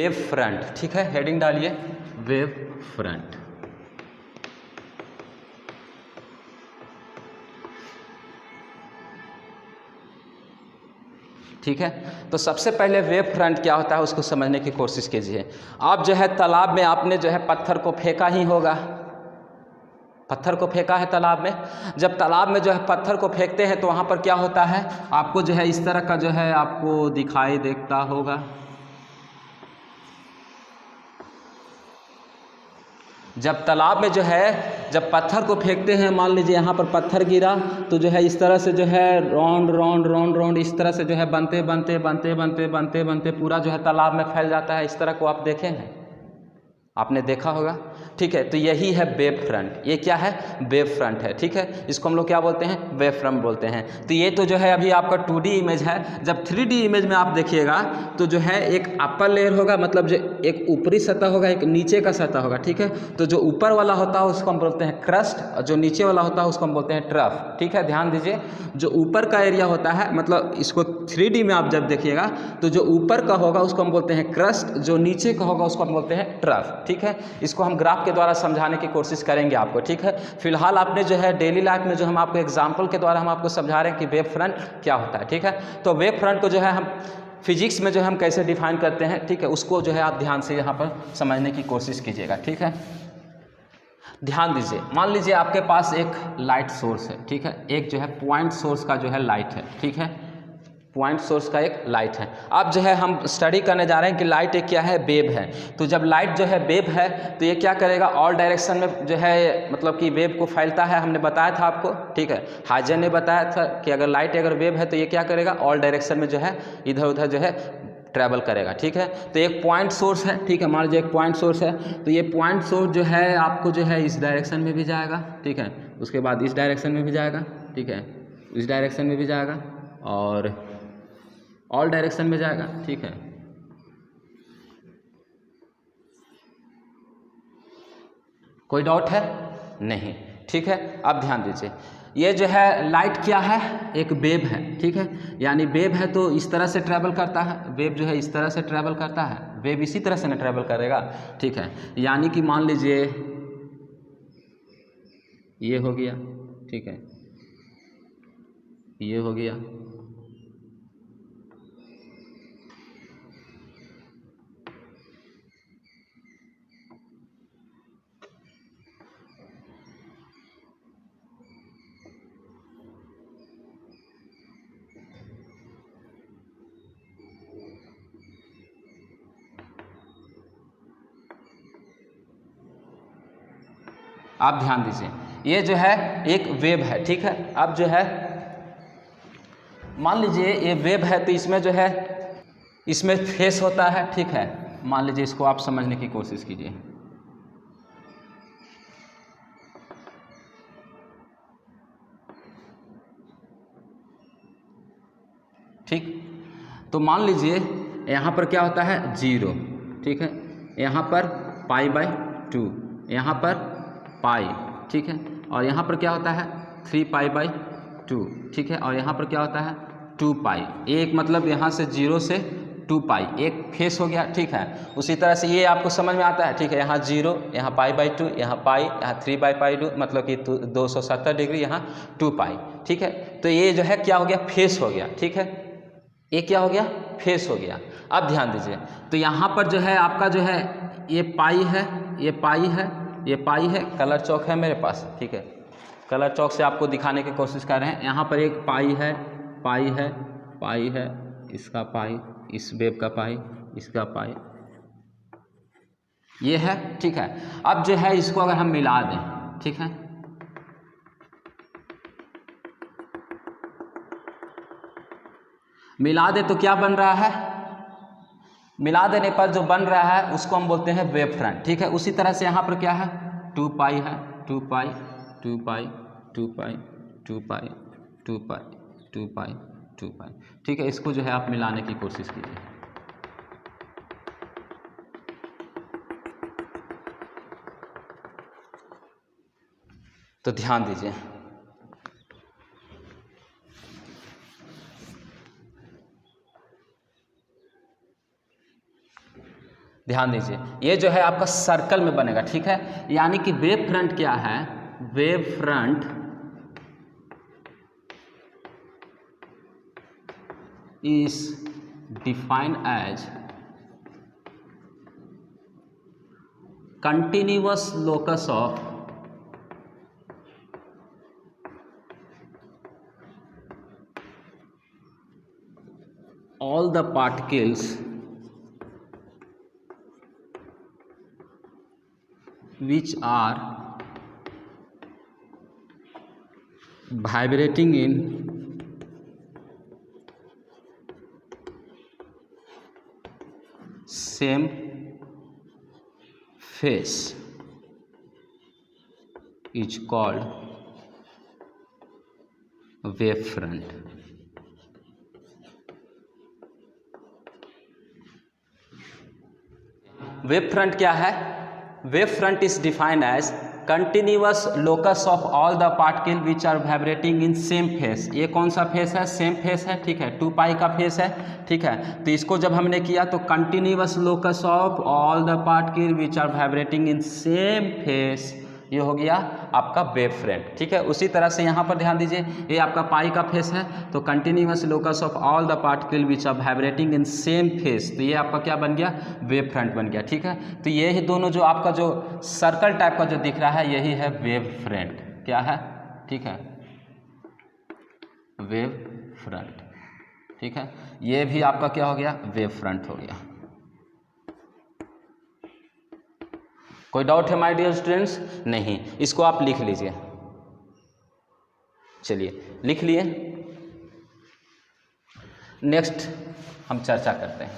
Wave front, ठीक है, heading डालिए वेव फ्रंट। ठीक है, तो सबसे पहले वेव फ्रंट क्या होता है उसको समझने की कोशिश कीजिए। आप जो है तालाब में आपने जो है पत्थर को फेंका ही होगा, पत्थर को फेंका है तालाब में। जब तालाब में जो है पत्थर को फेंकते हैं तो वहाँ पर क्या होता है, आपको जो है इस तरह का जो है आपको दिखाई देता होगा। जब तालाब में जो है जब पत्थर को फेंकते हैं, मान लीजिए यहाँ पर पत्थर गिरा तो जो है इस तरह से जो है राउंड राउंड राउंड राउंड इस तरह से जो है बनते बनते बनते बनते बनते बनते पूरा जो है तालाब में फैल जाता है। इस तरह को आप देखे हैं, आपने देखा होगा। ठीक है, तो यही है वेव फ्रंट। ये क्या है, वेव फ्रंट है। ठीक है, इसको हम लोग क्या बोलते हैं, वेव फ्रंट बोलते हैं। तो ये तो जो है अभी आपका 2D इमेज है। जब 3D इमेज में आप देखिएगा तो जो है एक अपर लेयर होगा, मतलब जो एक ऊपरी सतह होगा, एक नीचे का सतह होगा। ठीक है, तो जो ऊपर वाला होता है उसको हम बोलते हैं क्रस्ट, और जो नीचे वाला होता है उसको हम बोलते हैं ट्रफ। ठीक है, ध्यान दीजिए, जो ऊपर का एरिया होता है, मतलब इसको 3D में आप जब देखिएगा तो जो ऊपर का होगा उसको हम बोलते हैं क्रस्ट, जो नीचे का होगा उसको हम बोलते हैं ट्रफ। ठीक है, इसको हम ग्राफ के द्वारा समझाने की कोशिश करेंगे आपको। ठीक है, फिलहाल आपने जो है डेली लाइफ में जो हम आपको एग्जाम्पल के द्वारा हम आपको समझा रहे हैं कि वेव फ्रंट क्या होता है। ठीक है, तो वेव फ्रंट को जो है हम फिजिक्स में जो है हम कैसे डिफाइन करते हैं, ठीक है, उसको जो है आप ध्यान से यहाँ पर समझने की कोशिश कीजिएगा। ठीक है, ध्यान दीजिए, मान लीजिए आपके पास एक लाइट सोर्स है। ठीक है, एक जो है पॉइंट सोर्स का जो है लाइट है। ठीक है, पॉइंट सोर्स का एक लाइट है। अब जो है हम स्टडी करने जा रहे हैं कि लाइट एक क्या है, वेव है। तो जब लाइट जो है वेव है तो ये क्या करेगा, ऑल डायरेक्शन में जो है मतलब कि वेव को फैलता है। हमने बताया था आपको, ठीक है, हाइजन ने बताया था कि अगर लाइट अगर वेव है तो ये क्या करेगा, ऑल डायरेक्शन में जो है इधर उधर जो है ट्रैवल करेगा। ठीक है, तो एक पॉइंट सोर्स है। ठीक है, मान लीजिए एक पॉइंट सोर्स है, तो ये पॉइंट सोर्स जो है आपको जो है इस डायरेक्शन में भी जाएगा। ठीक है, उसके बाद इस डायरेक्शन में भी जाएगा। ठीक है, इस डायरेक्शन में भी जाएगा और ऑल डायरेक्शन में जाएगा। ठीक है, कोई डाउट है नहीं। ठीक है, अब ध्यान दीजिए, ये जो है लाइट क्या है, एक वेव है। ठीक है, यानी वेव है तो इस तरह से ट्रैवल करता है, वेव जो है इस तरह से ट्रैवल करता है, वेव इसी तरह से ना ट्रैवल करेगा। ठीक है, यानी कि मान लीजिए ये हो गया। ठीक है, ये हो गया, आप ध्यान दीजिए, ये जो है एक वेव है। ठीक है, अब जो है मान लीजिए ये वेव है तो इसमें जो है इसमें फेस होता है। ठीक है, मान लीजिए इसको आप समझने की कोशिश कीजिए। ठीक, तो मान लीजिए यहाँ पर क्या होता है, 0। ठीक है, यहाँ पर π/2, यहाँ पर पाई। ठीक है, और यहाँ पर क्या होता है 3π/2। ठीक है, और यहाँ पर क्या होता है 2π। एक मतलब यहाँ से 0 से 2π एक फेस हो गया। ठीक है, उसी तरह से ये आपको समझ में आता है। ठीक है, यहाँ 0, यहाँ π/2, यहाँ पाई, यहाँ 3π/2 मतलब कि 270 डिग्री, यहाँ 2π। ठीक है, तो ये जो है क्या हो गया, फेस हो गया। ठीक है, ये क्या हो गया, फेस हो गया। अब ध्यान दीजिए, तो यहाँ पर जो है आपका जो है ये पाई है, ये पाई है, ये पाई है। कलर चौक है मेरे पास। ठीक है, कलर चौक से आपको दिखाने की कोशिश कर रहे हैं। यहाँ पर एक पाई है, पाई है, पाई है, इसका पाई, इस वेव का पाई, इसका पाई, ये है। ठीक है, अब जो है इसको अगर हम मिला दें, ठीक है, मिला दे तो क्या बन रहा है, मिला देने पर जो बन रहा है उसको हम बोलते हैं वेव फ्रंट। ठीक है, उसी तरह से यहाँ पर क्या है 2π है, 2π 2π 2π 2π 2π 2π 2π। ठीक है, इसको जो है आप मिलाने की कोशिश कीजिए। तो ध्यान दीजिए, ध्यान दीजिए, ये जो है आपका सर्कल में बनेगा, ठीक है। यानी कि वेव फ्रंट क्या है, wave front is defined as continuous locus of all the particles which are vibrating in same phase is called wave front। Wave front क्या है, wave front is defined as continuous locus of all the particle which are vibrating in same phase. ये कौन सा face है, same face है, ठीक है, 2 पाई का फेस है, ठीक है। तो इसको जब हमने किया तो continuous locus of all the particle which are vibrating in same phase, ये हो गया आपका वेव फ्रंट, ठीक है। उसी तरह से यहाँ पर ध्यान दीजिए, ये आपका पाई का फेस है, तो continuous locus of all the particle which are vibrating in same phase, तो ये आपका क्या बन गया, वेव फ्रंट बन गया, ठीक है। तो ये ही दोनों जो आपका जो सर्कल टाइप का जो दिख रहा है, यही है वेव फ्रंट, क्या है, ठीक है, वेव फ्रंट, ठीक है। ये भी आपका क्या हो गया, वेव फ्रंट हो गया। कोई डाउट है माय डियर स्टूडेंट्स? नहीं, इसको आप लिख लीजिए। चलिए लिख लिए, नेक्स्ट हम चर्चा करते हैं।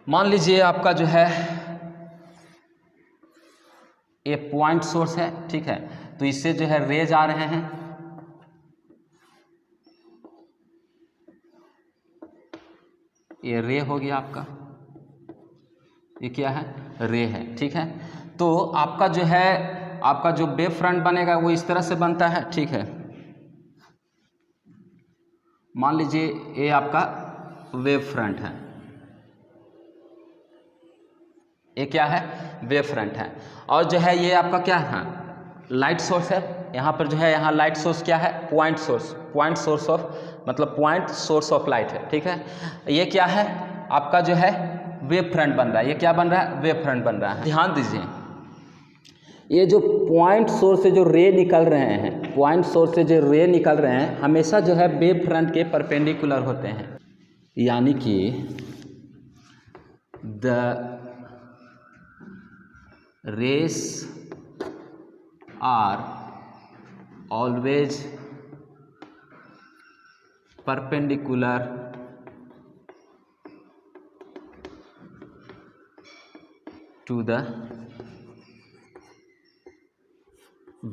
मान लीजिए आपका जो है ये पॉइंट सोर्स है, ठीक है, तो इससे जो है रेज आ रहे हैं, ये रे हो गया आपका, ये क्या है, रे है, ठीक है। तो आपका जो है, आपका जो वेव फ्रंट बनेगा वो इस तरह से बनता है, ठीक है। मान लीजिए ये आपका वेव फ्रंट है, ये क्या है, वेव फ्रंट है, और जो है ये आपका क्या है, लाइट सोर्स है। यहाँ पर जो है, यहाँ लाइट सोर्स क्या है, point source, point source of मतलब पॉइंट सोर्स ऑफ लाइट है, ठीक है। ये क्या है, आपका जो है वेव फ्रंट बन रहा है, ये क्या बन रहा है, वेव फ्रंट बन रहा है। ध्यान दीजिए, ये जो पॉइंट सोर्स से जो रे निकल रहे हैं, पॉइंट सोर्स से जो रे निकल रहे हैं, हमेशा जो है वेव फ्रंट के परपेंडिकुलर होते हैं, यानी कि the rays are always perpendicular to the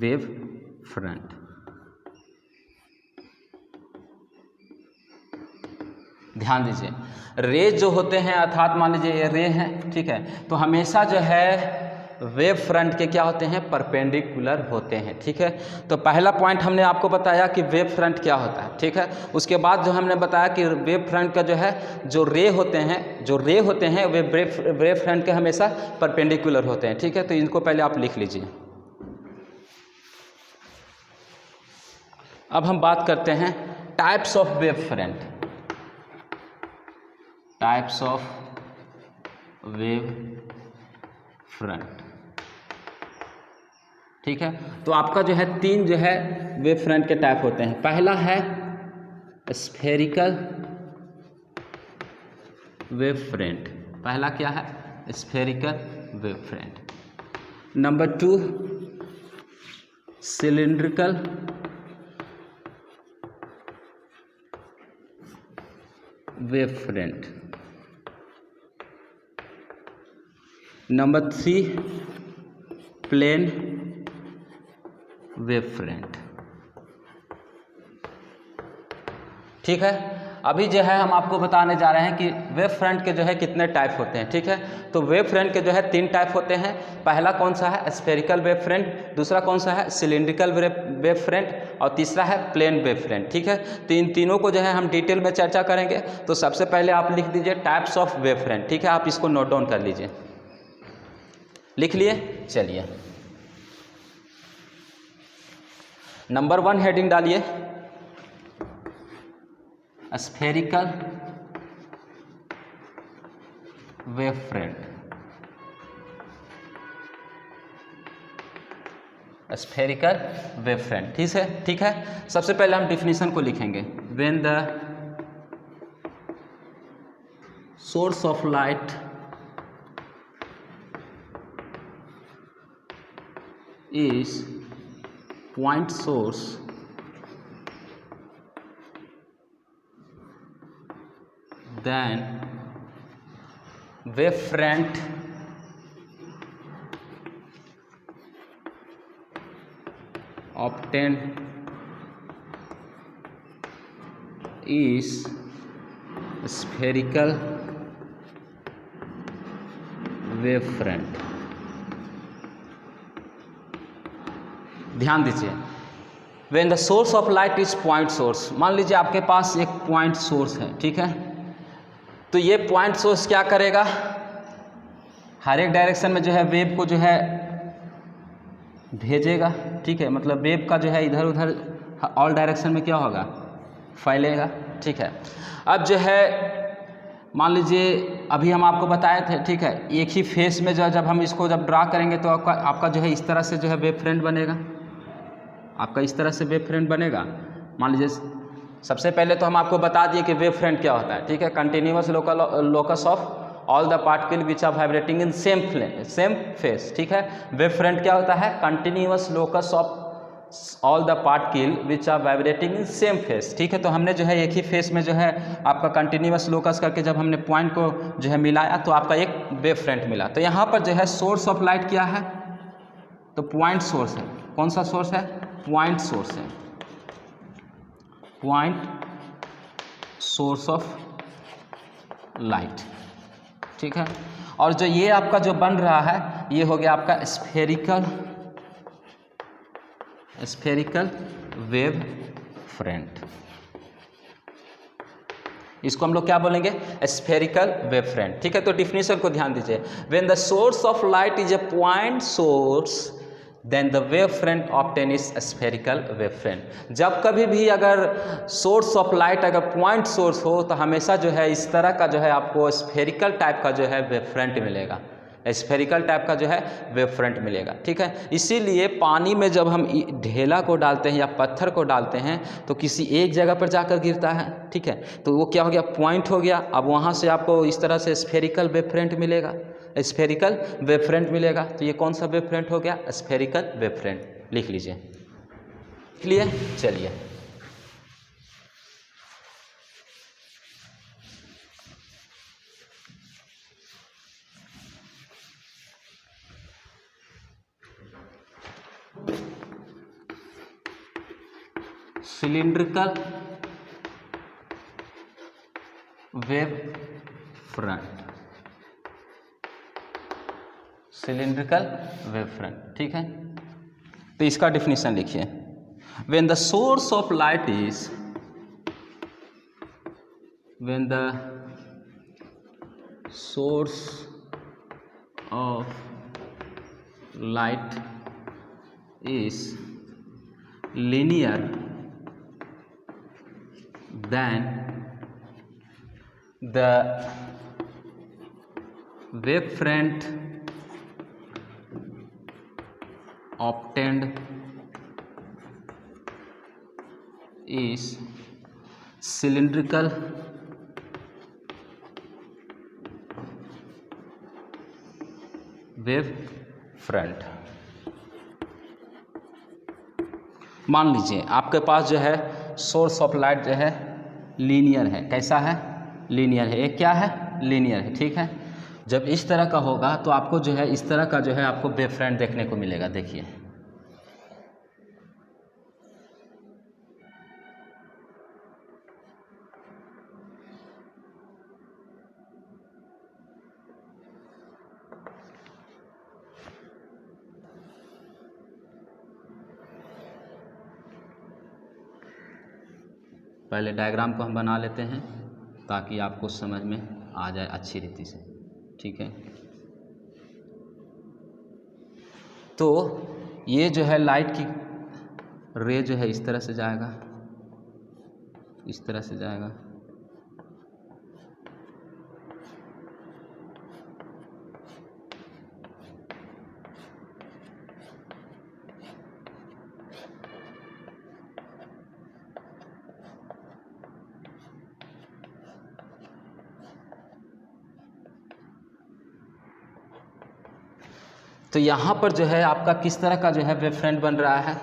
wave front। ध्यान दीजिए, रे जो होते हैं, अर्थात मान लीजिए ये रे हैं, ठीक है, तो हमेशा जो है वेव फ्रंट के क्या होते हैं, परपेंडिकुलर होते हैं, ठीक है। तो पहला पॉइंट हमने आपको बताया कि वेव फ्रंट क्या होता है, ठीक है। उसके बाद जो हमने बताया कि वेव फ्रंट का जो है, जो रे होते हैं, वे वेव फ्रंट के हमेशा परपेंडिकुलर होते हैं, ठीक है। तो इनको पहले आप लिख लीजिए। अब हम बात करते हैं types of wave front, types of wave front, ठीक है। तो आपका जो है 3 जो है वेव फ्रंट के टाइप होते हैं। पहला है स्फेरिकल वेव फ्रंट, पहला क्या है, spherical wave front. Number 2 cylindrical wave front. Number 3 plane wave front, ठीक है। अभी जो है हम आपको बताने जा रहे हैं कि वेव फ्रंट के जो है कितने टाइप होते हैं, ठीक है। तो वेव फ्रंट के जो है 3 टाइप होते हैं। पहला कौन सा है? स्फेरिकल वेव फ्रंट, दूसरा कौन सा है? सिलिंड्रिकल वेव फ्रंट, और तीसरा है प्लेन वेव फ्रंट, ठीक है। तो इन तीनों को जो है हम डिटेल में चर्चा करेंगे। तो सबसे पहले आप लिख दीजिए टाइप्स ऑफ वेव फ्रंट, ठीक है। आप इसको नोट डाउन कर लीजिए, लिख लिए। चलिए नंबर 1 हेडिंग डालिए, spherical wave front. Spherical wave front, ठीक है। सबसे पहले हम डिफिनीशन को लिखेंगे। When the source of light is point source then wave front obtained is spherical wave front। ध्यान दीजिए, when the source of light is point source, मान लीजिए आपके पास एक पॉइंट सोर्स है, ठीक है। तो ये पॉइंट सोर्स क्या करेगा? हर एक डायरेक्शन में जो है वेव को जो है भेजेगा, ठीक है। मतलब वेव का जो है इधर उधर ऑल डायरेक्शन में क्या होगा? फैलेगा, ठीक है। अब जो है मान लीजिए अभी हम आपको बताए थे, ठीक है, एक ही फेस में जो जब हम इसको जब ड्रा करेंगे तो आपका जो है इस तरह से जो है वेव फ्रंट बनेगा, आपका इस तरह से वेव फ्रंट बनेगा। मान लीजिए सबसे पहले तो हम आपको बता दिए कि वेव फ्रंट क्या होता है, ठीक है। Continuous locus of all the particle which are vibrating in same phase, ठीक है। वेव फ्रंट क्या होता है? Continuous locus of all the particle which are vibrating in same phase, ठीक है। तो हमने जो है एक ही फेस में जो है आपका कंटिन्यूअस लोकस करके जब हमने पॉइंट को जो है मिलाया तो आपका एक वेव फ्रंट मिला। तो यहाँ पर जो है सोर्स ऑफ लाइट क्या है? तो पॉइंट सोर्स है। कौन सा सोर्स है? पॉइंट सोर्स है, पॉइंट सोर्स ऑफ लाइट, ठीक है। और जो ये आपका जो बन रहा है ये हो गया आपका स्फेरिकल वेव फ्रंट। इसको हम लोग क्या बोलेंगे? स्फेरिकल वेव फ्रंट, ठीक है। तो डिफिनीशन को ध्यान दीजिए। When the source of light is a point source then the wave front obtain is spherical wave front. जब कभी भी अगर सोर्स ऑफ लाइट अगर पॉइंट सोर्स हो तो हमेशा जो है इस तरह का जो है आपको स्फेरिकल टाइप का जो है वेव फ्रंट मिलेगा, स्फेरिकल टाइप का जो है वेव फ्रंट मिलेगा, ठीक है। इसीलिए पानी में जब हम ढेला को डालते हैं या पत्थर को डालते हैं तो किसी एक जगह पर जाकर गिरता है, ठीक है। तो वो क्या हो गया? पॉइंट हो गया। अब वहाँ से आपको इस तरह से स्फेरिकल वेव फ्रंट मिलेगा, स्फेरिकल वेव फ्रंट मिलेगा। तो ये कौन सा वेव फ्रंट हो गया? Spherical wave front. लिख लीजिए, लिख लिए। चलिए cylindrical wave front, cylindrical wave front, ठीक है। तो इसका डिफिनीशन लिखिए। When the source of light is when the source of light is linear then the wave front obtained is cylindrical wave front। मान लीजिए आपके पास जो है सोर्स ऑफ लाइट जो है लीनियर है। कैसा है? लीनियर है। एक क्या है? लीनियर है, ठीक है। जब इस तरह का होगा तो आपको जो है इस तरह का जो है आपको वेव फ्रंट देखने को मिलेगा। देखिए पहले डायग्राम को हम बना लेते हैं ताकि आपको समझ में आ जाए अच्छी रीति से, ठीक है। तो ये जो है लाइट की रे जो है इस तरह से जाएगा, इस तरह से जाएगा, तो यहाँ पर जो है आपका किस तरह का जो है वेव फ्रंट बन रहा है।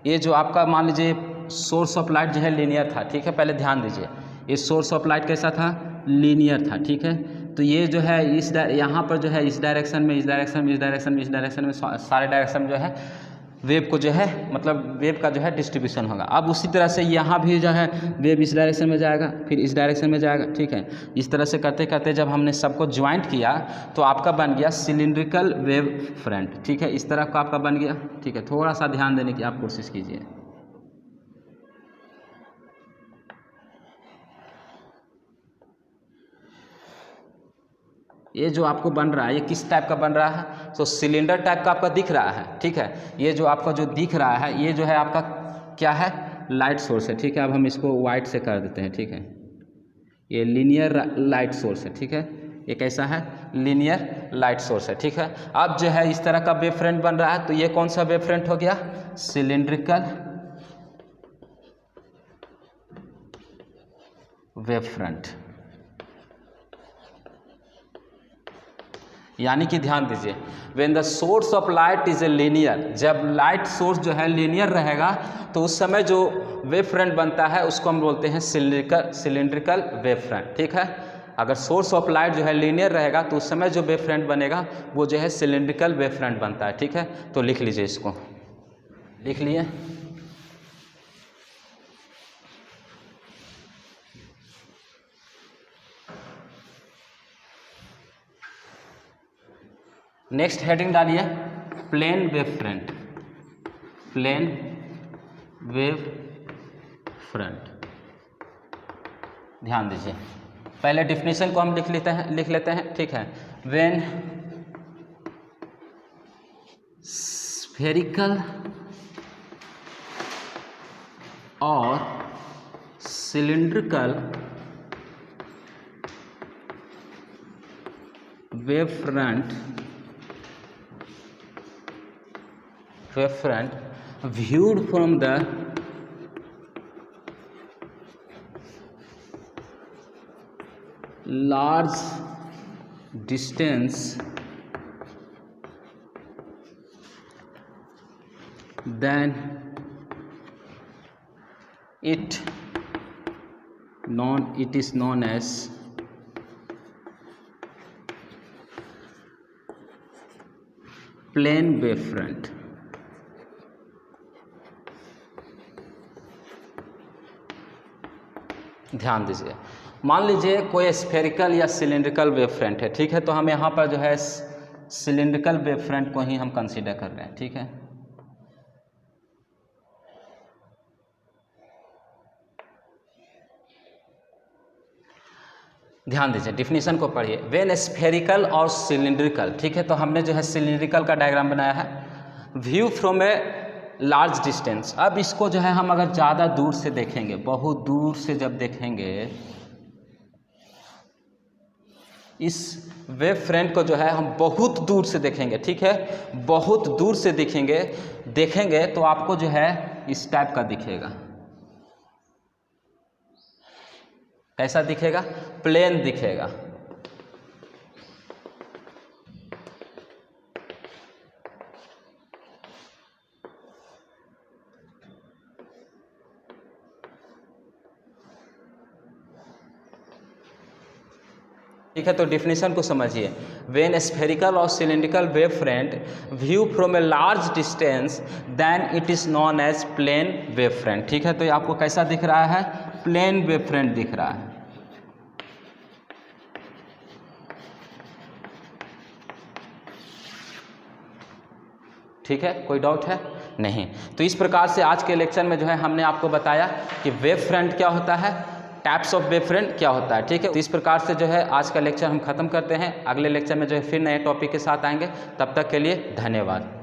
ये जो आपका मान लीजिए सोर्स ऑफ लाइट जो है लीनियर था, ठीक है। पहले ध्यान दीजिए, ये सोर्स ऑफ लाइट कैसा था, लीनियर था, ठीक है। तो ये जो है इस यहाँ पर जो है इस डायरेक्शन में, इस डायरेक्शन में, इस डायरेक्शन में, इस डायरेक्शन में, सारे डायरेक्शन में जो है वेव को जो है मतलब वेव का जो है डिस्ट्रीब्यूशन होगा। अब उसी तरह से यहाँ भी जो है वेव इस डायरेक्शन में जाएगा, फिर इस डायरेक्शन में जाएगा, ठीक है। इस तरह से करते करते जब हमने सबको ज्वाइंट किया तो आपका बन गया सिलिंड्रिकल वेव फ्रंट, ठीक है। इस तरह का आपका बन गया, ठीक है। थोड़ा सा ध्यान देने की आप कोशिश कीजिए। ये जो आपको बन रहा है ये किस टाइप का बन रहा है, तो सिलेंडर टाइप का आपका दिख रहा है, ठीक है। ये जो आपका जो दिख रहा है ये जो है आपका क्या है, लाइट सोर्स है, ठीक है। अब हम इसको वाइट से कर देते हैं, ठीक है। ये लीनियर लाइट सोर्स है, ठीक है। ये कैसा है, लीनियर लाइट सोर्स है, ठीक है। अब जो है इस तरह का वेव फ्रंट बन रहा है, तो ये कौन सा वेव फ्रंट हो गया, सिलिंड्रिकल वेव फ्रंट। यानी कि ध्यान दीजिए, when the source of light is a linear, जब लाइट सोर्स जो है लीनियर रहेगा तो उस समय जो वेव फ्रंट बनता है उसको हम बोलते हैं सिलिंड्रिकल वेव फ्रंट, ठीक है। अगर सोर्स ऑफ लाइट जो है लीनियर रहेगा तो उस समय जो वेव फ्रंट बनेगा वो जो है सिलिंड्रिकल वेव फ्रंट बनता है, ठीक है। तो लिख लीजिए, इसको लिख लिए। नेक्स्ट हेडिंग डालिए, plane wave front, plane wave front. ध्यान दीजिए, पहले डिफिनेशन को हम लिख लेते हैं, ठीक है। व्हेन स्फेरिकल और cylindrical wave front viewed from the large distance then it is known as plane wave front। ध्यान दीजिए, मान लीजिए कोई स्फेरिकल या सिलिंड्रिकल वेव फ्रंट है, ठीक है। तो हम यहाँ पर जो है सिलिंड्रिकल वेव फ्रंट को ही हम कंसीडर कर रहे हैं, ठीक है। ध्यान दीजिए, डिफिनीशन को पढ़िए। व्हेन स्फेरिकल और सिलिंड्रिकल, ठीक है। तो हमने जो है सिलिंड्रिकल का डायग्राम बनाया है, view from a large distance. अब इसको जो है हम अगर ज़्यादा दूर से देखेंगे, बहुत दूर से जब देखेंगे, इस वेव फ्रंट को जो है हम बहुत दूर से देखेंगे, ठीक है। बहुत दूर से देखेंगे तो आपको जो है इस टाइप का दिखेगा। कैसा दिखेगा, प्लेन दिखेगा। ठीक है, तो डिफिनेशन को समझिए। व्हेन स्फेरिकल और cylindrical wave front view from a large distance then it is known as plane wave front, ठीक है। तो ये आपको कैसा दिख रहा है, प्लेन वेव फ्रंट दिख रहा है। ठीक है, कोई डाउट है? नहीं। तो इस प्रकार से आज के लेक्चर में जो है हमने आपको बताया कि वेव फ्रंट क्या होता है, टाइप्स ऑफ वेव फ्रंट क्या होता है। ठीक है, तो इस प्रकार से जो है आज का लेक्चर हम खत्म करते हैं। अगले लेक्चर में जो है फिर नए टॉपिक के साथ आएंगे। तब तक के लिए धन्यवाद।